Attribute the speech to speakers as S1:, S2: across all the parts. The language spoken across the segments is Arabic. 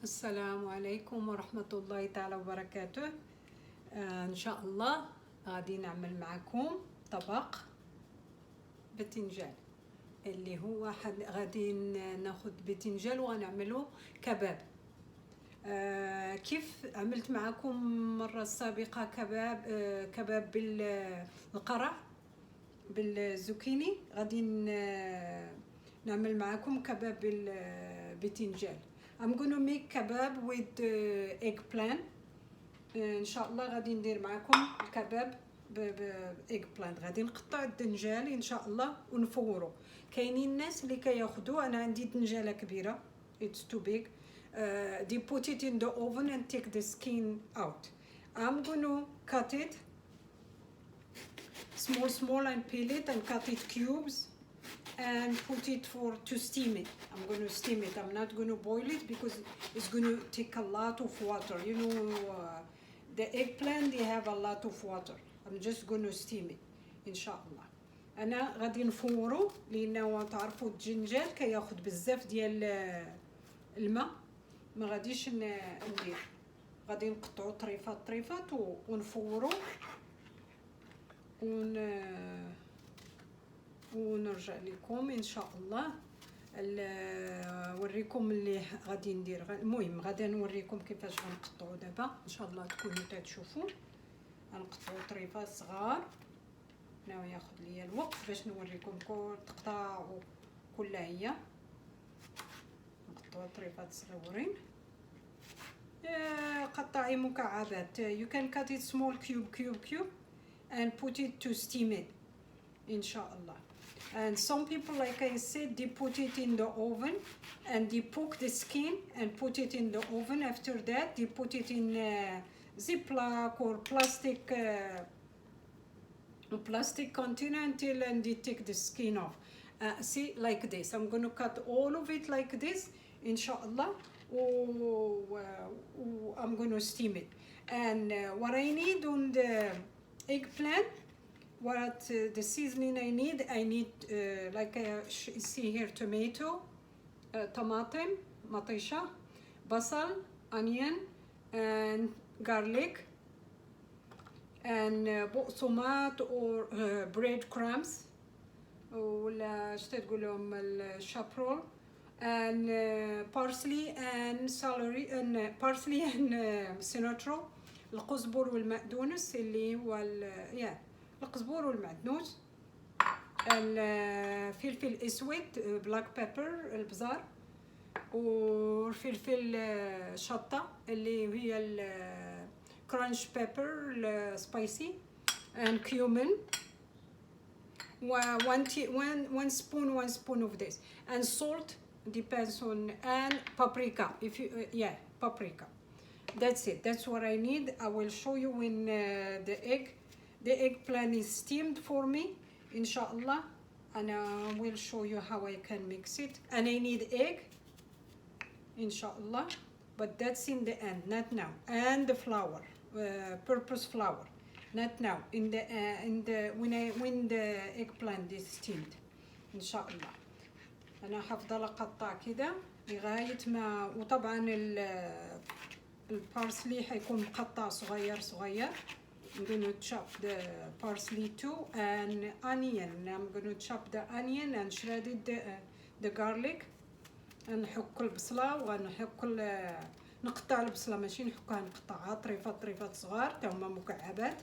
S1: السلام عليكم ورحمة الله تعالى وبركاته. إن شاء الله غادي نعمل معكم طبق باذنجان اللي هو غادي ناخد باذنجان وغنعملو كباب. كيف عملت معكم مرة سابقة كباب بالقرع بالزوكيني، غادي نعمل معكم كباب بالباذنجان. I'm gonna make kebab with eggplant. ان شاء الله غادي ندير معكم الكباب بايغ غادي نقطع الدنجال ان شاء الله ونفورو. كاينين الناس اللي كياخذوا، انا عندي دنجاله كبيره it's too big, they put it in the oven and take the skin out. I'm gonna cut it small and peel it and cut it cubes and put it to steam it. I'm going to steam it. I'm not going to boil it because it's going to take a lot of water. You know, the eggplant, they have a lot of water. I'm just going to steam it إن شاء الله. أنا غادي نفورو لأنه تعرفوا الدجاج كياخد بزاف ديال الماء، ما غاديش ندير. غادي نقطعو طريفات ونفورو ونرجع لكم ان شاء الله. نوريكم اللي غادي ندير. المهم غادي نوريكم كيفاش غنقطعوا دابا ان شاء الله تكونوا تشوفوا. غنقطعوا طريفات صغار، انا ياخذ لي الوقت باش نوريكم كل تقطع كلها هي. نقطعوا طريفات صغيورين، قطعي مكعبات. you can cut it small cube and put it to steam it ان شاء الله. And some people, like I said, they put it in the oven and they poke the skin and put it in the oven. After that, they put it in Ziploc or plastic container and they take the skin off. See, like this. I'm going to cut all of it like this, inshallah. I'm going to steam it. And what I need on the eggplant, the seasoning I need like see here, tomato, طماطم مطيشة, بصل, onion and garlic and بقسماط or breadcrumbs ولا اش تقولهم الشابرول and parsley and celery and cilantro, القزبر والمقدونس اللي هو القزبر والمعدنوس، الفلفل الاسود بلاك بيبر البزار، والفلفل شطه اللي هي الكرانش بيبر السبايسي and cumin, one spoon of this, and salt depends on, and paprika if you paprika. That's it. That's what I need. I will show you when the eggplant is steamed for me, inshallah, and I will show you how I can mix it. And I need egg, inshallah, but that's in the end, not now. And the flour, purpose flour, not now. When the eggplant is steamed, inshallah. أنا هفضل أقطع كده لغاية ما، وطبعا البارسلي حيكون مقطع صغير. I'm going to chop the parsley too and onion. I'm going to chop the onion and shredded the garlic. نحك البصلة وغنحك نقطع البصلة، ماشي نحكها، نقطعها طريفات صغار تا هما مكعبات،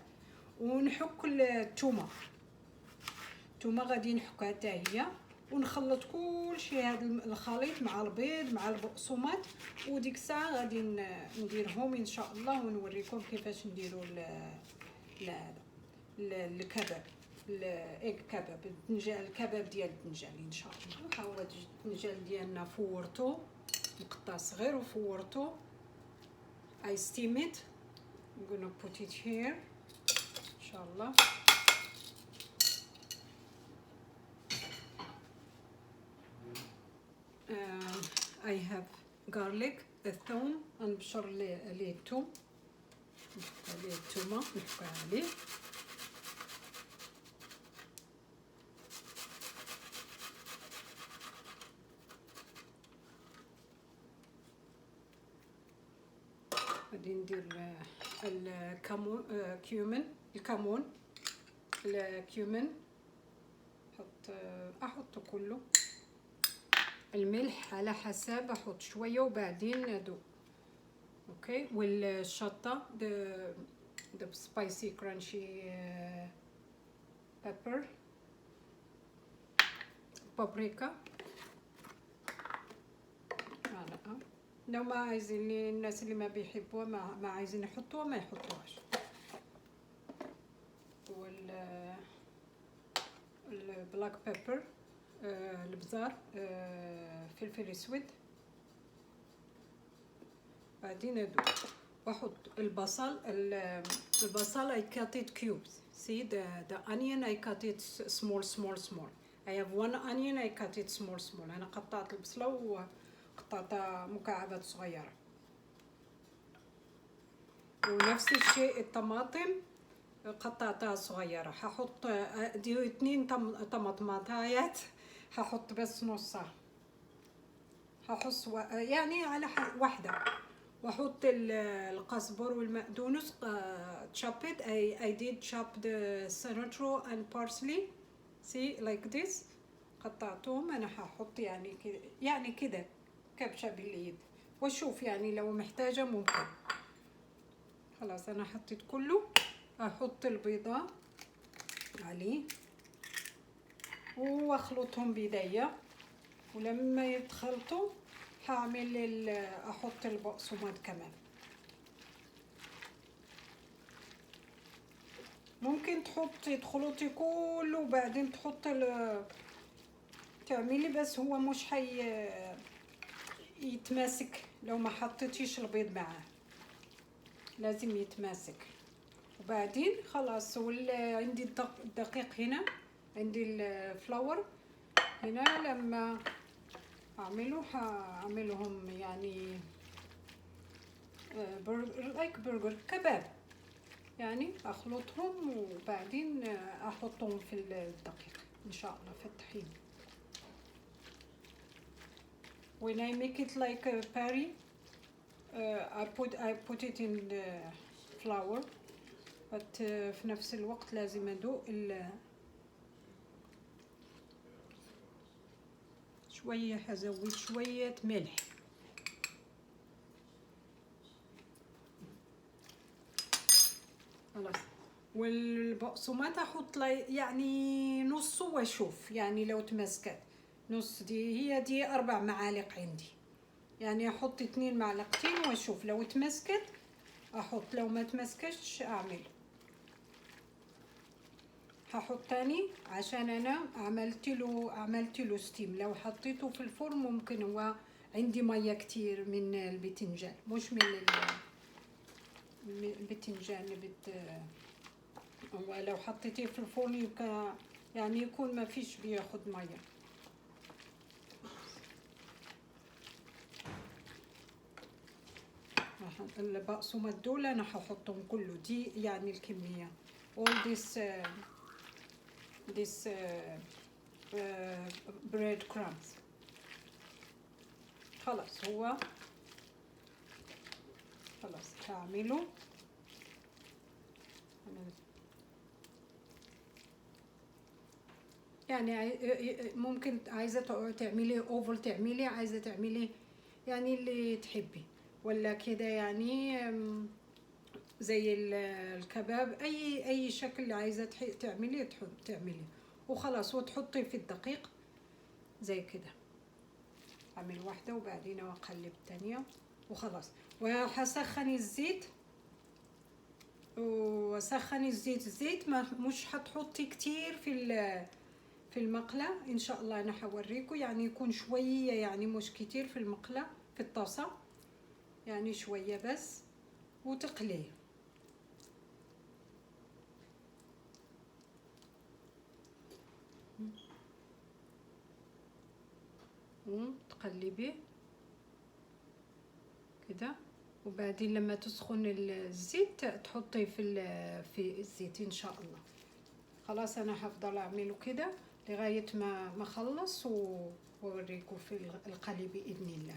S1: ونحك الثومة غادي نحكها حتى هي، ونخلط كل شيء هذا الخليط مع البيض مع البقسماط، وديك الساعه غادي نديرهم ان شاء الله ونوريكم كيفاش نديروا الكباب، الايغ كباب، الكباب ديال الدنجال ان شاء الله. ها هو الدنجال ديالنا فورتو مقطع صغير وفورتو. I steam it. I'm gonna put it here ان شاء الله. I have garlic, الثوم، نبشر عليه الثوم، نحط عليه الثومة نحكها عليه. غادي ندير الكمون، الكيومن احط كله. الملح على حسب، احط شويه وبعدين ندوق. اوكي. والشطه the spicy crunchy pepper، بابريكا معلقه. لو ما عايزين، الناس اللي ما بيحبوها ما عايزين يحطوها ما يحطوهاش. البلاك بيبر، البزار، فلفل اسود. بعدين ادوق واحط البصل. البصل I cut it cubes. See the onion I cut it small. I have one onion I cut it small. انا قطعت البصله وقطعتها مكعبات صغيره. ونفس الشيء الطماطم قطعتها صغيره. هحط دي 2 طماطمات، هحط بس نصها، هحص يعني على واحده. واحط القزبر والمقدونس chop it. I did chop the cilantro and parsley. See like this. قطعتهم. انا هحط يعني كده، يعني كده كبشه باليد، واشوف يعني لو محتاجه ممكن. خلاص انا حطيت كله. احط البيضه عليه واخلطهم بيديا، ولما يتخلطوا هعمل احط البقسماط كمان. ممكن تخلطي كله وبعدين تعملي، بس هو مش يتماسك لو ما حطيتيش البيض معاه، لازم يتماسك. وبعدين خلاص. عندي الدقيق هنا، عندي الفلاور هنا. لما هعملهم يعني برجر كباب يعني. اخلطهم وبعدين احطهم في الدقيق ان شاء الله في الطحين. When I make it like a pari, I put it in the flour, but في نفس الوقت لازم ادوق شويه. هزود شويه ملح. خلاص. والبقسماط احط يعني نصه واشوف يعني لو تمسكت نص. دي 4 معالق عندي، يعني احط 2 معلقتين واشوف لو تمسكت احط، لو ما تمسكتش اعمل. هحط تاني عشان انا عملت له ستيم. لو حطيته في الفرن ممكن هو عندي ميه كتير من البتنجان، مش من البتنجان هو لو حطيتيه في الفرن يبقى يعني يكون ما فيش بياخد ميه. البقسماط دول انا هحطهم كله. دي يعني الكميه all this bread crumbs. خلاص هو خلاص هعمله. يعني ممكن عايزه تعملي اوفل، تعملي عايزه تعملي يعني اللي تحبي، ولا كده يعني زي الكباب. اي شكل عايزه تعملي وخلاص. وتحطي في الدقيق زي كده. اعمل واحده وبعدين اقلب الثانيه وخلاص. وهسخن الزيت الزيت مش هتحطي كتير في المقله ان شاء الله. انا هوريكم يعني يكون شويه، يعني مش كتير في المقله في الطاسه، يعني شويه بس وتقليه. تقلبيه كده، وبعدين لما تسخن الزيت تحطي في الزيت ان شاء الله. خلاص انا هفضل اعمله كده لغايه ما اخلص واوريكم في القلي باذن الله.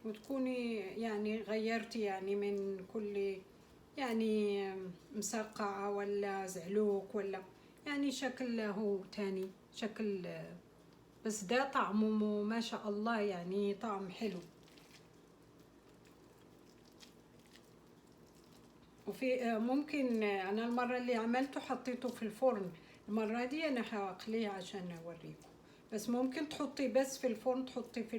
S1: وتكوني يعني غيرتي يعني من كل يعني مسقعة ولا زعلوك ولا يعني شكله تاني شكل. بس ده طعمه ما شاء الله يعني طعم حلو. وفي ممكن انا المرة اللي عملته حطيته في الفرن، المرة دي انا هقليه عشان اوريكم. بس ممكن تحطي بس في الفرن، تحطي في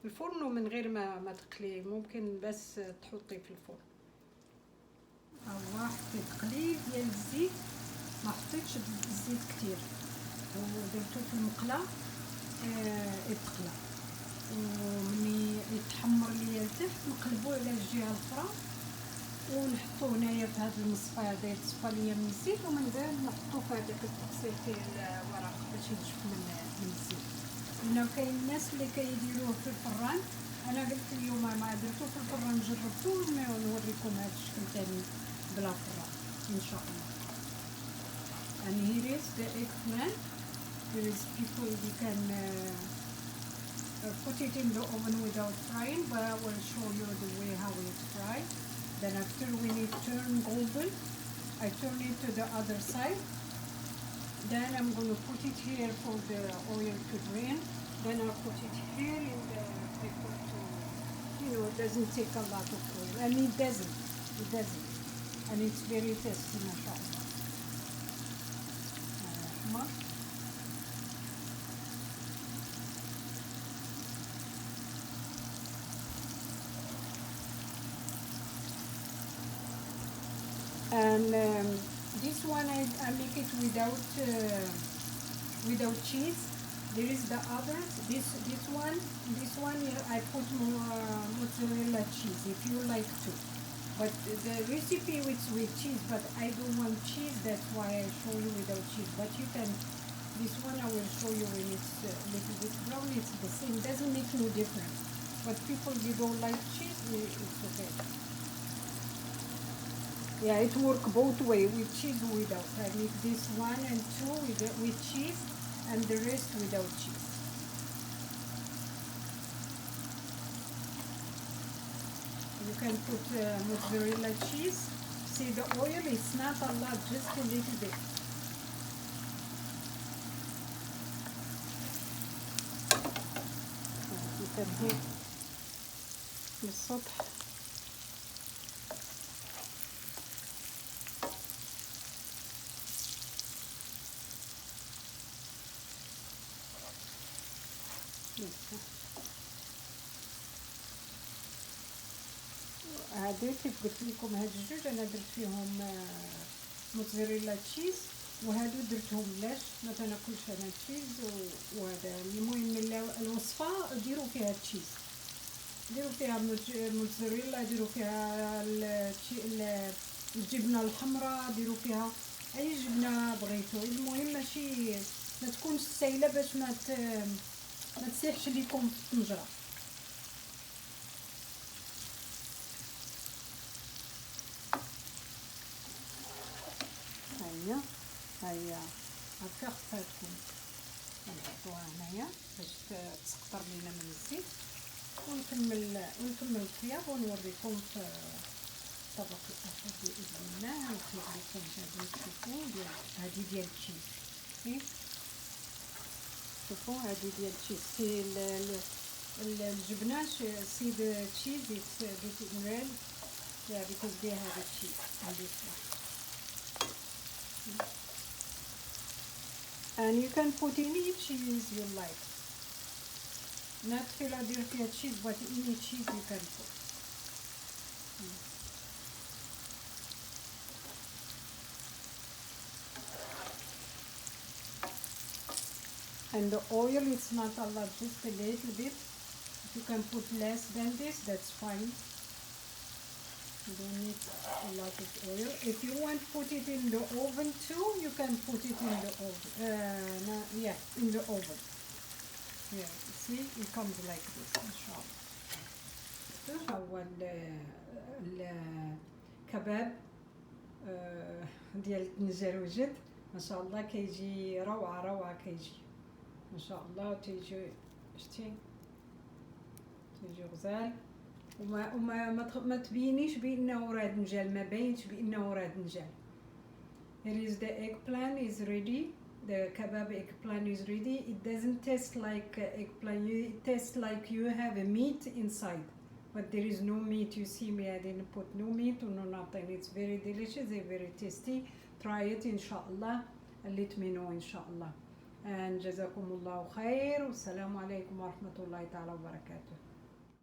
S1: الفرن ومن غير ما تقليه، ممكن بس تحطي في الفرن. حطيت قليل ديال الزيت، ما حطيتش الزيت كتير، ودرتو في المقله يتقلى، ومني يتحمر ليا لتحت نقلبوه على الجهه الاخرى ونحطو هنايا في هذا المصفى هذا يتصفى ليا من الزيت، ومن بعد نحطو في هذاك التقصير فيه الورق باش ينشف من الزيت. لأنه كاين الناس اللي كيديروه في الفران، انا قلت اليوم ما درتو في الفران جربتو ونوريكم هذا الشكل ثاني بلا فران ان شاء الله. And here is the eggplant. There is people you can put it in the oven without frying, but I will show you the way how it's fried. Then after when it turn golden, I turn it to the other side. Then I'm going to put it here for the oil to drain. Then I'll put it here in the paper to, it doesn't take a lot of oil. And it doesn't. And it's very tasty, mashallah. And this one I make it without cheese. There is the others. This one I put more mozzarella cheese if you like to. But the recipe is with cheese, but I don't want cheese. That's why I show you without cheese. But you can. This one I will show you when it's a little bit brown. It's the same. Doesn't make no difference. But people they don't like cheese. It's okay. Yeah, it works both ways, with cheese or without. I make this 1 and 2 with cheese, and the rest without cheese. You can put mozzarella cheese. See, the oil is not a lot, just a little bit. You can hear بالسطح. هادو كيف قلت لكم هاد الجوج انا درت فيهم موتزاريلا تشيز، وهادو درتهم لاش ما تناكلش انا تشيز وهذا. المهم الوصفه ديروا فيها تشيز، ديروا فيها موتزاريلا، ديروا فيها الجبنه الحمراء، ديروا فيها اي جبنه بغيتو. المهم ماشي ما تكونش سايله باش ما تسيحش ليكم في الطنجره. هيا هكا خصها تكون. نحطوها هنايا باش تسقطر لينا من الزيت، ونكمل الطياب ونوريكم في الطبق الاخر باذن الله. نخلق لكم هادو تشوفوا هادي ديال التشيز. شوفوا هادي ديال التشيز. سي الجبنه سي the cheese is getting red, yeah, because they have a cheese on this one. And you can put any cheese you like, not Philadelphia cheese, but any cheese you can put. And the oil is not a lot, just a little bit. If you can put less than this, that's fine. You don't need a lot of oil. If you want to put it in the oven too, you can put it in the oven. In the oven. Yeah, see, it comes like this, inshallah. هو الكباب ديال النجروجد ما شاء الله كيجي روعة كيجي ما شاء الله. تيجي شتي يجي غزال وما تبينيش بانه راد نجال، ما باينش بانه راد نجال. Here is the eggplant is ready. The kebab eggplant is ready. It doesn't taste like eggplant. It tastes like you have a meat inside, but there is no meat. You see me, I didn't put no meat or no nothing. It's very delicious. It's very tasty. Try it inshallah and let me know inshallah. And jazakumullahu khair. Wassalamu alaikum wa rahmatullahi ta'ala wa barakatuh.